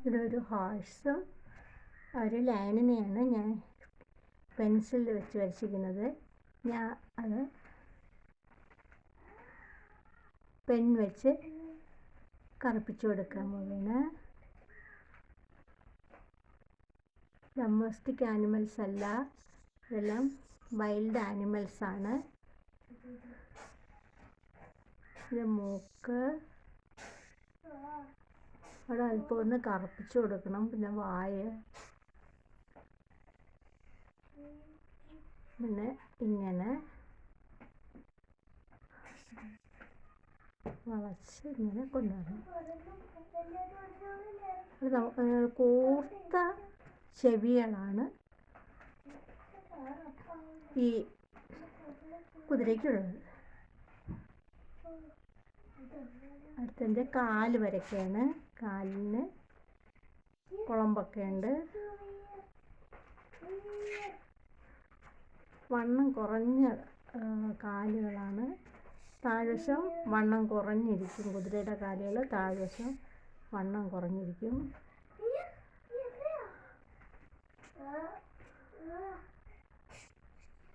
ഇവിടെ ഒരു ഹോഴ്സും ഒരു ലൈനിനെയാണ് ഞാൻ പെൻസിൽ വെച്ച് വരച്ചിരിക്കുന്നത്. ഞാൻ അത് പെൻ വെച്ച് കറുപ്പിച്ചു കൊടുക്കാൻ പോവുകയാണ്. ഡൊമസ്റ്റിക് ആനിമൽസ് അല്ല, ഇതെല്ലാം വൈൽഡ് ആനിമൽസാണ്. ഇത് മൂക്ക് അവിടെ അല്പം ഒന്ന് കറുപ്പിച്ചു കൊടുക്കണം. പിന്നെ വായ, പിന്നെ ഇങ്ങനെ വളച്ച് ഇങ്ങനെ കൊണ്ടുവരണം. കൂർത്ത ചെവികളാണ് ഈ കുതിരയ്ക്കുള്ളത്. അടുത്തതിൻ്റെ കാല് വരയ്ക്കാണ്. കാലിന് കുളമ്പൊക്കെ ഉണ്ട്. വണ്ണം കുറഞ്ഞ കാലുകളാണ്. താഴ്വശം വണ്ണം കുറഞ്ഞിരിക്കും. കുതിരയുടെ കാലുകൾ താഴ്വശം വണ്ണം കുറഞ്ഞിരിക്കും.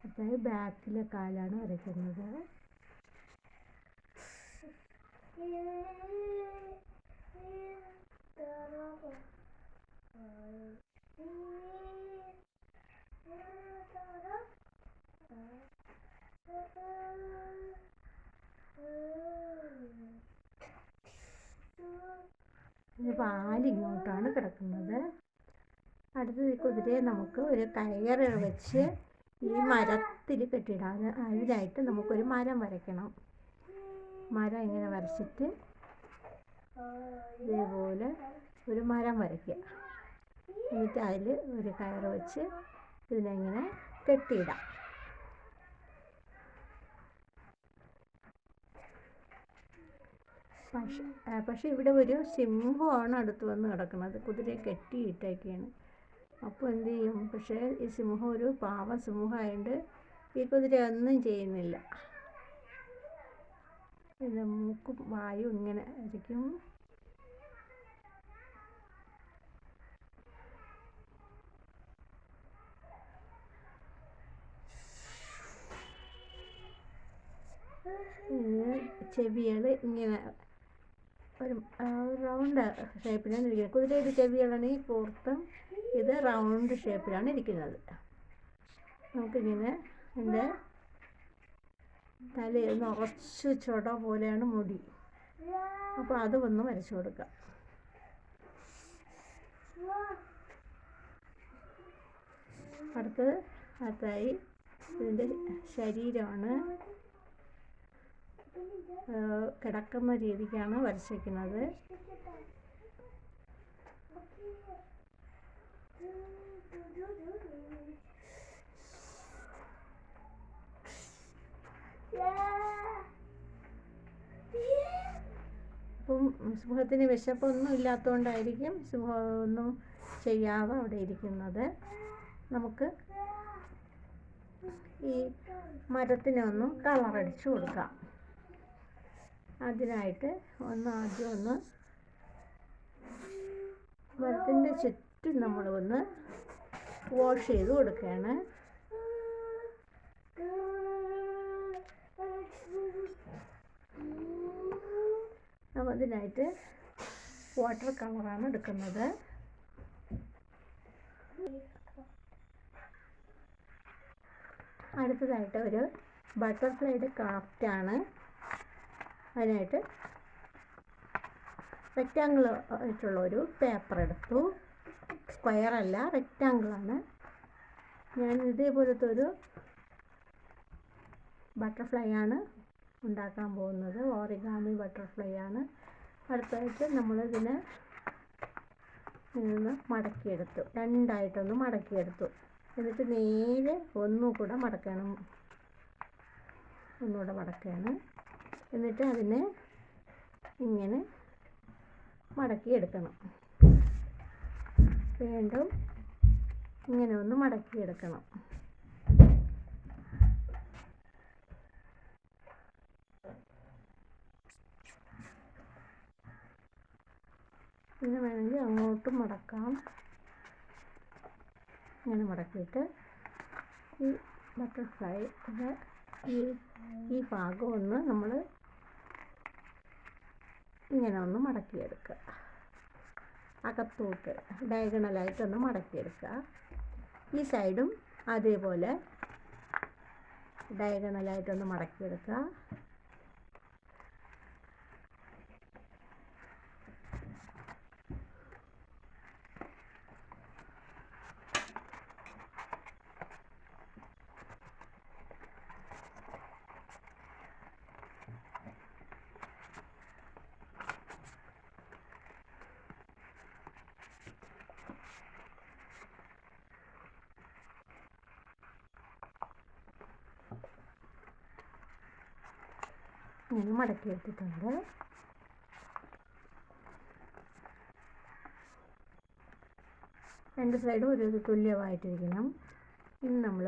അതായത് ബാക്കിലെ കാലാണ് വരയ്ക്കുന്നത്. പാലിങ്ങോട്ടാണ് കിടക്കുന്നത്. അടുത്തത് ഈ കുതിരയെ നമുക്ക് ഒരു കയറ് വെച്ച് ഈ മരത്തിൽ കെട്ടിയിടാം. അതിനായിട്ട് നമുക്കൊരു മരം വരയ്ക്കണം. മരം ഇങ്ങനെ വരച്ചിട്ട് ഇതേപോലെ ഒരു മരം വരയ്ക്കുക. എന്നിട്ട് അതിൽ ഒരു കയറ് വെച്ച് ഇതിനെങ്ങനെ കെട്ടിയിടാം. പക്ഷെ ഇവിടെ ഒരു സിംഹമാണ് അടുത്ത് വന്ന് കിടക്കുന്നത്. കുതിരയെ കെട്ടിയിട്ടൊക്കെയാണ്. അപ്പോൾ എന്ത് ചെയ്യും? പക്ഷേ ഈ സിംഹം ഒരു പാവ സിംഹമായതുകൊണ്ട് ഈ കുതിര ഒന്നും ചെയ്യുന്നില്ല. പിന്നെ മൂക്കും വായും ഇങ്ങനെ ആയിരിക്കും. ചെവികൾ ഇങ്ങനെ ഒരു റൗണ്ട് ഷേപ്പിലാണ് ഇരിക്കുന്നത്. കുതിരയുടെ ചെവികളാണ് ഈ കൂർത്തും, ഇത് റൗണ്ട് ഷേപ്പിലാണ് ഇരിക്കുന്നത്. നമുക്കിങ്ങനെ എൻ്റെ തലയിൽ നിറച്ച് ചുട പോലെയാണ് മുടി. അപ്പോൾ അത് ഒന്ന് വരച്ചു കൊടുക്കാം. അടുത്തായി ഇതിൻ്റെ ശരീരമാണ്. കിടക്കുന്ന രീതിക്കാണ് വരച്ചിരിക്കുന്നത്. അപ്പം സിംഹത്തിന് വിശപ്പൊന്നും ഇല്ലാത്തതുകൊണ്ടായിരിക്കും സിംഹം ഒന്നും ചെയ്യാതെ അവിടെ ഇരിക്കുന്നത്. നമുക്ക് ഈ മരത്തിനൊന്നും കളറടിച്ചു കൊടുക്കാം. അതിനായിട്ട് ആദ്യം മരത്തിൻ്റെ ചുറ്റും നമ്മൾ വാഷ് ചെയ്ത് കൊടുക്കുകയാണ്. അതിനായിട്ട് വാട്ടർ കളറാണ് എടുക്കുന്നത്. അടുത്തതായിട്ട് ഒരു ബട്ടർഫ്ലൈയുടെ ക്രാഫ്റ്റാണ്. അതിനായിട്ട് റെക്റ്റാങ്കിൾ ആയിട്ടുള്ള ഒരു പേപ്പർ എടുത്തു. സ്ക്വയർ അല്ല, റെക്റ്റാങ്കിളാണ്. ഞാൻ ഇതേപോലത്തെ ഒരു ബട്ടർഫ്ലൈ ആണ് ഉണ്ടാക്കാൻ പോകുന്നത്. ഓറിഗാമി ബട്ടർഫ്ലൈ ആണ്. അടുത്തായിട്ട് നമ്മളിതിനെ മടക്കിയെടുത്തു. രണ്ടായിട്ടൊന്ന് മടക്കിയെടുത്തു. എന്നിട്ട് നേരെ ഒന്നുകൂടെ മടക്കുകയാണ്. എന്നിട്ട് അതിനെ ഇങ്ങനെ മടക്കിയെടുക്കണം. വീണ്ടും ഇങ്ങനെ ഒന്ന് മടക്കിയെടുക്കണം. പിന്നെ വേണമെങ്കിൽ അങ്ങോട്ടും മടക്കാം. ഇങ്ങനെ മടക്കിയിട്ട് ഈ ബട്ടർഫ്ലൈ ഈ ഭാഗം ഒന്ന് നമ്മൾ ഇങ്ങനെ ഒന്ന് മടക്കിയെടുക്കുക. അകത്തോട്ട് ഡയഗണലായിട്ടൊന്ന് മടക്കിയെടുക്കുക. ഈ സൈഡും അതേപോലെ ഡയഗണലായിട്ടൊന്ന് മടക്കിയെടുക്കുക. ഇങ്ങനെ മടക്കി എടുത്തിട്ടുണ്ട്. രണ്ട് സൈഡും ഒരു തുല്യമായിട്ടിരിക്കണം. ഇനി നമ്മൾ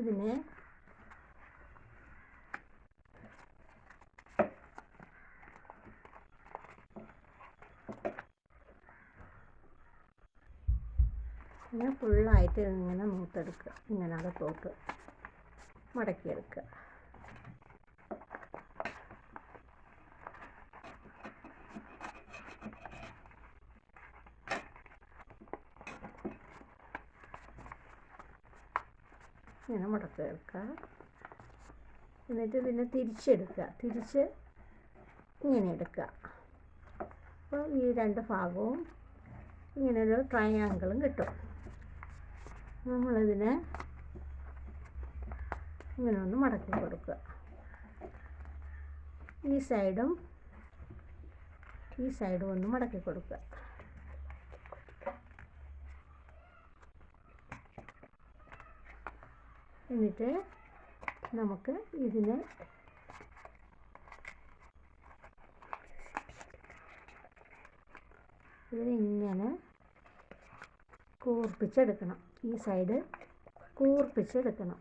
ഇതിനെ ഇങ്ങനെ ഫുള്ളായിട്ട് ഇങ്ങനെ നൂത്തെടുക്കുക. ഇങ്ങനെ അകത്തോട്ട് മടക്കിയെടുക്കുക. ഇങ്ങനെ മടക്കിയെടുക്കുക. എന്നിട്ട് പിന്നെ തിരിച്ചെടുക്കുക. തിരിച്ച് ഇങ്ങനെ എടുക്കുക. അപ്പോൾ ഈ രണ്ട് ഭാഗവും ഇങ്ങനൊരു ട്രയാങ്കിളും കിട്ടും. നമ്മളിതിനെ ഇങ്ങനെ ഒന്ന് മടക്കി കൊടുക്കുക. ഈ സൈഡും ഒന്ന് മടക്കി കൊടുക്കുക. എന്നിട്ട് നമുക്ക് ഇതിനെ ഇങ്ങനെ കൂർപ്പിച്ചെടുക്കണം. ഈ സൈഡ് കൂർപ്പിച്ചെടുക്കണം.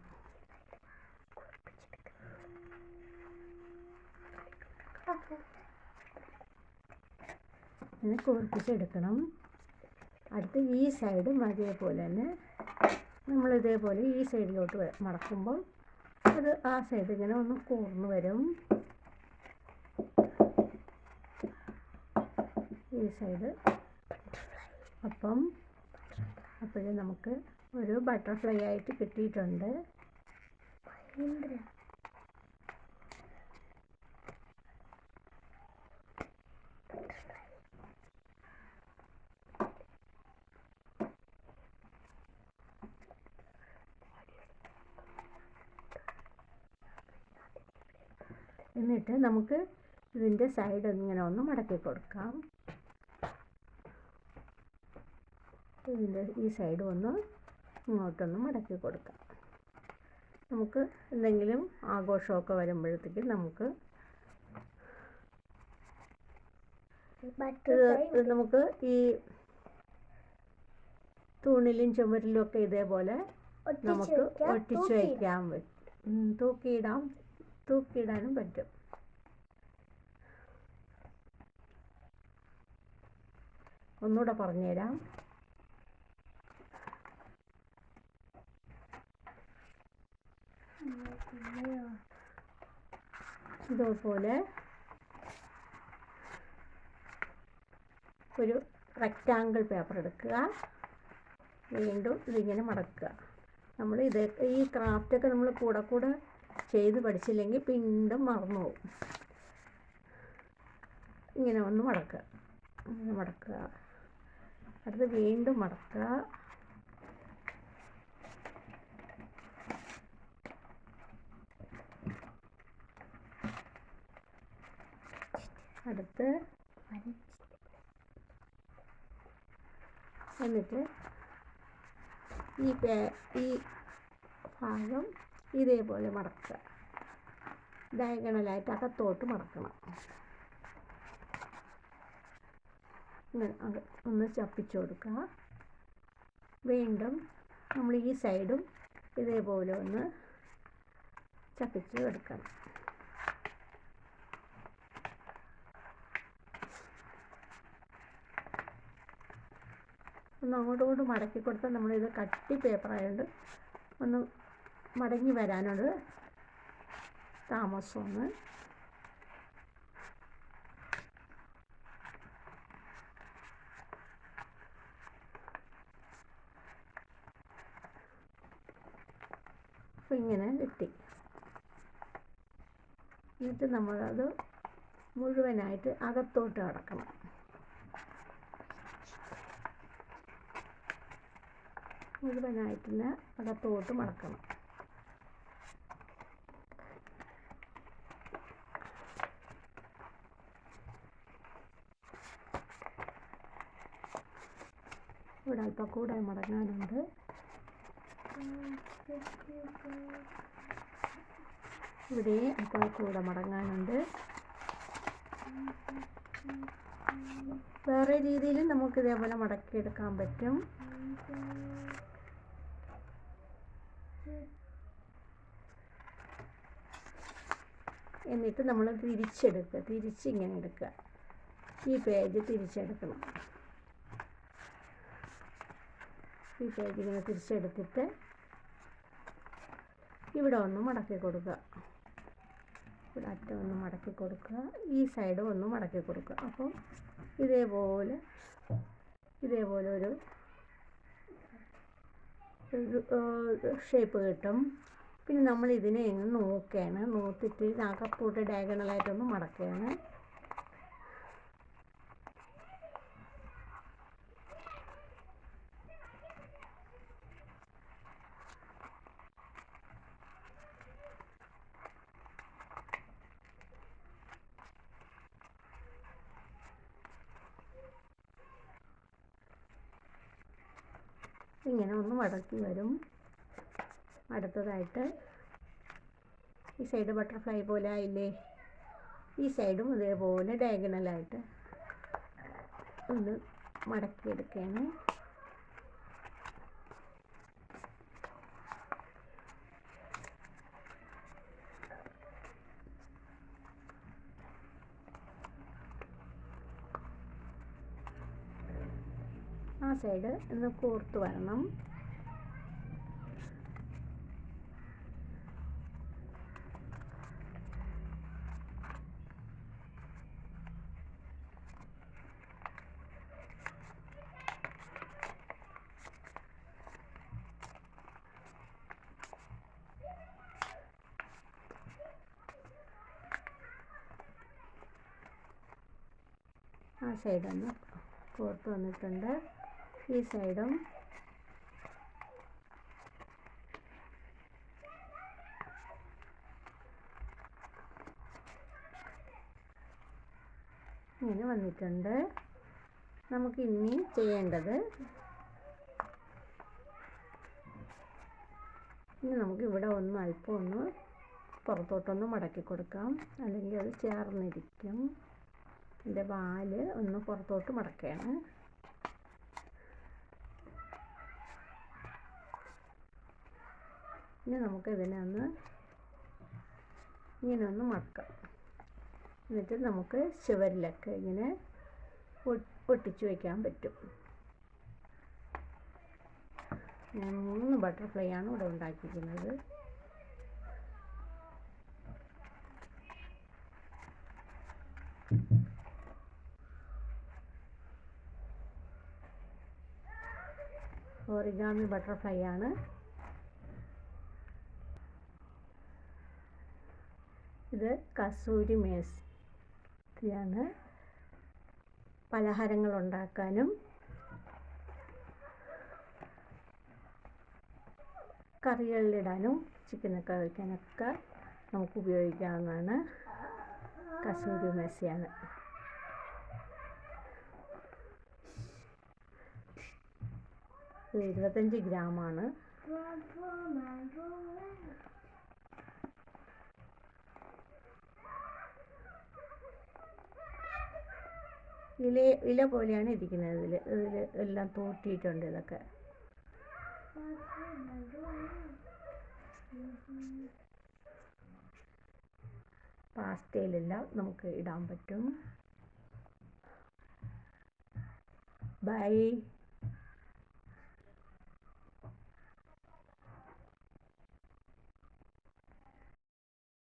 ഇങ്ങനെ കൂർപ്പിച്ചെടുക്കണം. അടുത്ത് ഈ സൈഡും അതേപോലെ തന്നെ നമ്മളിതേപോലെ ഈ സൈഡിലോട്ട് മടക്കുമ്പോൾ അത് ആ സൈഡ് ഇങ്ങനെ ഒന്ന് കൂർന്ന് വരും. ഈ സൈഡ് അപ്പോഴേ നമുക്ക് ഒരു ബട്ടർഫ്ലൈ ആയിട്ട് കിട്ടിയിട്ടുണ്ട്. എന്നിട്ട് നമുക്ക് ഇതിൻ്റെ സൈഡ് ഇങ്ങനെ ഒന്ന് മടക്കി കൊടുക്കാം. ഇതിൻ്റെ ഈ സൈഡ് ഒന്ന് ഇങ്ങോട്ടൊന്ന് മടക്കി കൊടുക്കാം. നമുക്ക് എന്തെങ്കിലും ആഘോഷമൊക്കെ വരുമ്പോഴത്തേക്കും നമുക്ക് നമുക്ക് ഈ തൂണിലും ചുമരിലും ഒക്കെ ഇതേപോലെ നമുക്ക് ഒട്ടിച്ച് വയ്ക്കാൻ പറ്റും. തൂക്കിയിടാനും പറ്റും. ഒന്നുകൂടെ പറഞ്ഞുതരാം. ഇതുപോലെ ഒരു റെക്റ്റാങ്കിൾ പേപ്പർ എടുക്കുക. വീണ്ടും ഇതിങ്ങനെ മടക്കുക. നമ്മൾ ഈ ക്രാഫ്റ്റൊക്കെ നമ്മൾ കൂടെ ചെയ്ത് പഠിച്ചില്ലെങ്കിൽ വീണ്ടും മറന്നു പോകും. ഇങ്ങനെ ഒന്ന് മടക്കുക. ഇങ്ങനെ മടക്കുക. അടുത്ത് വീണ്ടും മടക്കുക. അടുത്ത് എന്നിട്ട് ഈ ഭാഗം ഇതേപോലെ മടക്കുക. ഡയഗണലായിട്ട് അകത്തോട്ട് മടക്കണം. ഇങ്ങനെ ഒന്ന് ചപ്പിച്ചു കൊടുക്കുക. വീണ്ടും നമ്മൾ ഈ സൈഡും ഇതേപോലെ ഒന്ന് ചപ്പിച്ച് എടുക്കണം. ഒന്ന് അങ്ങോട്ടും ഇങ്ങോട്ടും മടക്കി കൊടുത്താൽ നമ്മളിത് കട്ടി പേപ്പറായതുകൊണ്ട് ഒന്ന് മടങ്ങി വരാനൊരു താമസമാണ്. അപ്പോൾ ഇങ്ങനെ കിട്ടി. എന്നിട്ട് നമ്മളത് മുഴുവനായിട്ട് അകത്തോട്ട് കടക്കണം. മുഴുവനായിട്ട് അകത്തോട്ട് മടക്കണം. ഇവിടെ അല്പം കൂടെ മടങ്ങാനുണ്ട്. ഇവിടെ അല്പം കൂടെ മടങ്ങാനുണ്ട്. വേറെ രീതിയിലും നമുക്ക് ഇതേപോലെ മടക്കിയെടുക്കാൻ പറ്റും. എന്നിട്ട് നമ്മൾ തിരിച്ചിങ്ങനെ എടുക്കുക. ഈ പേജ് തിരിച്ചെടുക്കണം. ഈ പേജ് ഇങ്ങനെ തിരിച്ചെടുത്തിട്ട് ഇവിടെ ഒന്ന് മടക്കി കൊടുക്കുക. ഇവിടെ അറ്റം ഒന്ന് മടക്കി കൊടുക്കുക. ഈ സൈഡ് ഒന്ന് മടക്കി കൊടുക്കുക. അപ്പോൾ ഇതേപോലെ ഒരു ഷേപ്പ് കിട്ടും. പിന്നെ നമ്മൾ ഇതിനെ നോക്കുകയാണ്. നോക്കിയിട്ട് അകത്തോട്ട് ഡയഗണലായിട്ടൊന്ന് മടക്കുകയാണ്. ഇങ്ങനെ ഒന്ന് മടക്കി വരും. അടുത്തതായിട്ട് ഈ സൈഡ് ബട്ടർഫ്ലൈ പോലെ ആയില്ലേ, ഈ സൈഡും ഇതേപോലെ ഡയഗണലായിട്ട് ഒന്ന് മടക്കിയെടുക്കുകയാണ്. ആ സൈഡ് ഒന്ന് കോർത്ത് വരണം. ആ സൈഡൊന്ന് കോർത്ത് വന്നിട്ടുണ്ട്. ഈ സൈഡും ഇങ്ങനെ വന്നിട്ടുണ്ട്. നമുക്കിനി ചെയ്യേണ്ടത്, ഇനി നമുക്ക് ഇവിടെ ഒന്ന് അല്പം ഒന്ന് പുറത്തോട്ടൊന്ന് മടക്കി കൊടുക്കാം, അല്ലെങ്കിൽ അത് ചേർന്നിരിക്കും. എൻ്റെ വാല് ഒന്ന് പുറത്തോട്ട് മടക്കുകയാണ്. ഇനി നമുക്കിതിനെ ഇങ്ങനെ ഒന്ന് മടക്കാം. എന്നിട്ട് നമുക്ക് ചുവരിലൊക്കെ ഇങ്ങനെ ഒട്ടിച്ചു വയ്ക്കാൻ പറ്റും. ഞാൻ 3 ബട്ടർഫ്ലൈ ആണ് ഇവിടെ ഉണ്ടാക്കിയിരിക്കുന്നത്. ഓറിഗാമി ബട്ടർഫ്ലൈ ആണ്. ഇത് കസൂരി മേത്തിയാണ്. പലഹാരങ്ങൾ ഉണ്ടാക്കാനും കറികളിലിടാനും ചിക്കനൊക്കെ വയ്ക്കാനൊക്കെ നമുക്ക് ഉപയോഗിക്കാവുന്നതാണ്. കസൂരി മേത്തിയാണ്. ഇത് 25 ഗ്രാമാണ്. ഇല പോലെയാണ് ഇരിക്കുന്നത്. ഇതിൽ എല്ലാം തോട്ടിയിട്ടുണ്ട്. ഇതൊക്കെ പാസ്റ്റയിലെല്ലാം നമുക്ക് ഇടാൻ പറ്റും. ബൈ.